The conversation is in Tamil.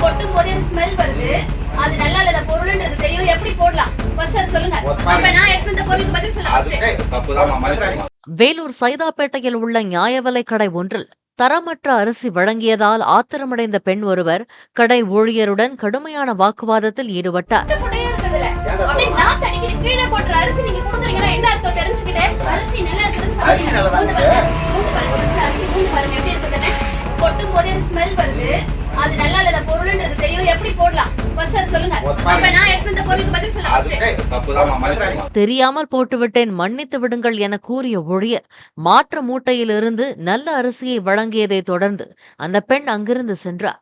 கொட்டும் போதே ஸ்மெல் வருது. அது நல்லா இல்ல பொருள்ன்றது தெரியும். எப்படி போடலாம் ஃபர்ஸ்ட் அது சொல்லுங்க. அப்ப நான் எடுத்து இந்த பொருளுக்கு பதில் சொல்ல. வேலூர் சைதாப்பேட்டையில் உள்ள நியாய விலைக் கடை ஒன்றில் தரமற்ற அரிசி வழங்கியதால் ஆத்திரமடைந்த பெண் ஒருவர் கடை ஊழியருடன் கடுமையான வாக்குவாதத்தில் ஈடுபட்டார். கொட்டும் போதே ஸ்மெல் வருது. அது நல்லா இல்ல பொருள்ன்றது தெரியும். எப்படி போடலாம் ஃபர்ஸ்ட் அது சொல்லுங்க. அப்ப நான் எடுத்து இந்த பொருளுக்கு பதில் சொல்ல. தெரியாமல் போட்டுவிட்டேன், மன்னித்து விடுங்கள் என கூறிய ஊழியர் மாற்று மூட்டையிலிருந்து நல்ல அரிசியை வழங்கியதை தொடர்ந்து அந்த பெண் அங்கிருந்து சென்றார்.